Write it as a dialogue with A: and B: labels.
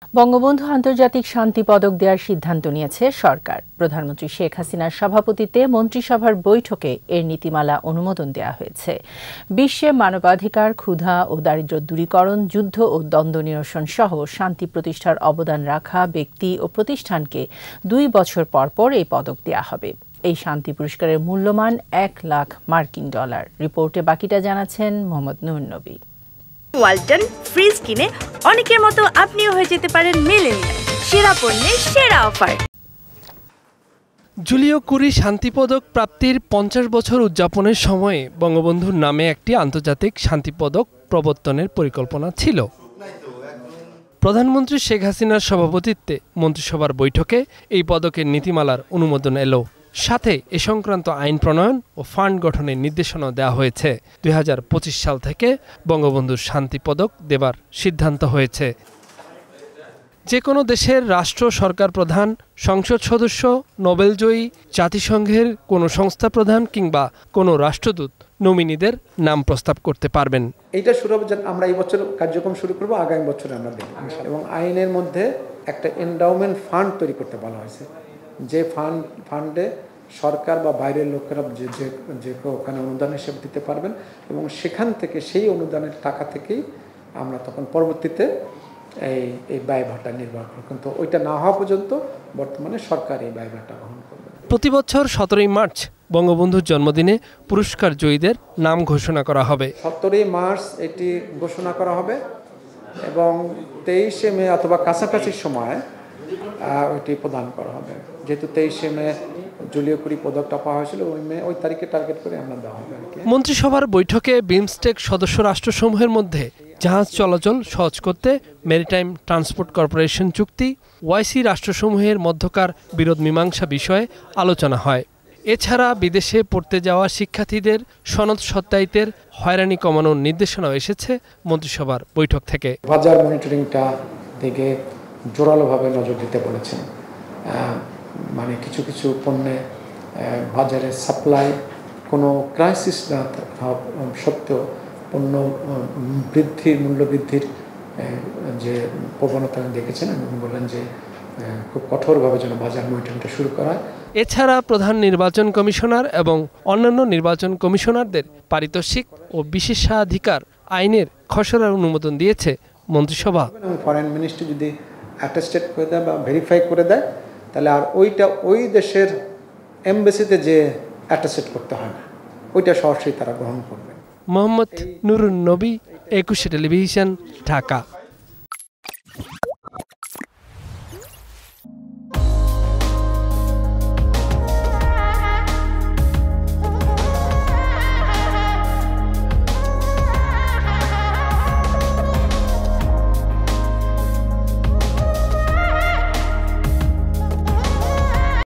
A: বঙ্গবন্ধু আন্তর্জাতিক শান্তি পদক দেওয়ার সিদ্ধান্ত নিয়েছে সরকার। প্রধানমন্ত্রী শেখ হাসিনার সভাপতিত্বে মন্ত্রিসভার বৈঠকে এর নীতিমালা অনুমোদন দেওয়া হয়েছে। বিশ্বে মানবাধিকার, ক্ষুধা ও দারিদ্র্য দূরীকরণ, যুদ্ধ ও দ্বন্দ্ব নিরসন সহ শান্তি প্রতিষ্ঠার অবদান রাখা ব্যক্তি ও প্রতিষ্ঠানকে 2 বছর পর পর এই পদক দেওয়া হবে। এই শান্তি পুরস্কারের মূল্যমান $1 লাখ। রিপোর্টে বাকিটা জানাচ্ছেন মোহাম্মদ নুর নবী।
B: ওয়ালটন ফ্রিজ কিনে অনেকের মতো আপনিও হয়ে যেতে পারেন মিলেনিয়াল। সেরা পণ্যের সেরা অফার।
C: জুলিও কুরি শান্তি পদক প্রাপ্তির 50 বছর উদযাপনের সময়ে বঙ্গবন্ধুর নামে একটি আন্তর্জাতিক শান্তি পদক প্রবর্তনের পরিকল্পনা ছিল। প্রধানমন্ত্রী শেখ হাসিনার সভাপতিত্বে মন্ত্রিসভার বৈঠকে এই পদকের নীতিমালার অনুমোদন এলো। সাথে এ সংক্রান্ত আইন প্রণয়ন ও ফান্ড গঠনের নির্দেশনা দেওয়া হয়েছে। 2025 সাল থেকে বঙ্গবন্ধুর শান্তি পদক দেবার সিদ্ধান্ত হয়েছে। যে কোনো দেশের রাষ্ট্র সরকার প্রধান, সংসদ সদস্য, নোবেলজয়ী, জাতিসংঘের কোনো সংস্থা প্রধান কিংবা কোনো রাষ্ট্রদূত নমিনিদের নাম প্রস্তাব করতে পারবেন।
D: এইটা শুরু হবে, আমরা এই বছর কার্যক্রম শুরু করব, আগামী বছরে আমরা দেখব। এবং আইনের মধ্যে একটা এন্ডাউমেন্ট ফান্ড তৈরি করতে বলা হয়েছে, যে ফান্ডে সরকার বা বাইরের লোকেরা যে ওখানে অনুদান হিসেবে দিতে পারবেন এবং সেখান থেকে সেই অনুদানের টাকা থেকেই আমরা তখন পরবর্তীতে এই ব্যয়ভারটা নির্বাহ করব। কিন্তু ওইটা না হওয়া পর্যন্ত বর্তমানে সরকার এই ব্যয়ভারটা বহন করবে।
C: প্রতি বছর 17 মার্চ বঙ্গবন্ধুর জন্মদিনে পুরস্কার জয়ীদের নাম ঘোষণা করা হবে।
D: 17 মার্চ এটি ঘোষণা করা হবে এবং 23 মে অথবা কাছাকাছি সময় ওইটি প্রদান করা হবে। যেহেতু 23 মে জুলিও কুরি পদকটা পাওয়া হয়েছিল, ওই তারিখে টার্গেট করে আমরা দেওয়া হবে।
C: মন্ত্রিসভার বৈঠকে বিমস্টেক সদস্য রাষ্ট্রসমূহের মধ্যে জাহাজ চলাচল সহজ করতে মেরিটাইম ট্রান্সপোর্ট কর্পোরেশন চুক্তি, ওআইসি রাষ্ট্রসমূহের মধ্যকার বিরোধ মীমাংসা বিষয়ে আলোচনা হয়। এছাড়া বিদেশে পড়তে যাওয়া শিক্ষার্থীদের সনদ সত্যায়িতের হয়রানি কমানোর নির্দেশনাও এসেছে মন্ত্রিসভার বৈঠক থেকে।
D: বাজার মনিটরিংটা দিকে জোরালোভাবে নজর দিতে বলেছেন। মানে কিছু কিছু পণ্যে বাজারে সাপ্লাই কোনো ক্রাইসিস না সত্ত্বেও পণ্য মূল্য বৃদ্ধির যে প্রবণতা দেখেছেন এবং বললেন যে খুব কঠোরভাবে যেন বাজার মনিটরিংটা শুরু করা হয়।
C: এছাড়া প্রধান নির্বাচন কমিশনার এবং অন্যান্য নির্বাচন কমিশনারদের পারিতোষিক ও বিশেষাধিকার আইনের খসড়ার অনুমোদন দিয়েছে মন্ত্রিসভা।
D: ফরেন মিনিস্ট্রি যদি অ্যাটেস্টেড করে দেয় বা ভেরিফাই করে দেয়, তাহলে আর ওই দেশের এমবাসিতে যে অ্যাটেস্টেড করতে হয় না, ওইটা সরাসরি তারা গ্রহণ করবে।
C: মোহাম্মদ নুরুন নবী, 21 টেলিভিশন, ঢাকা।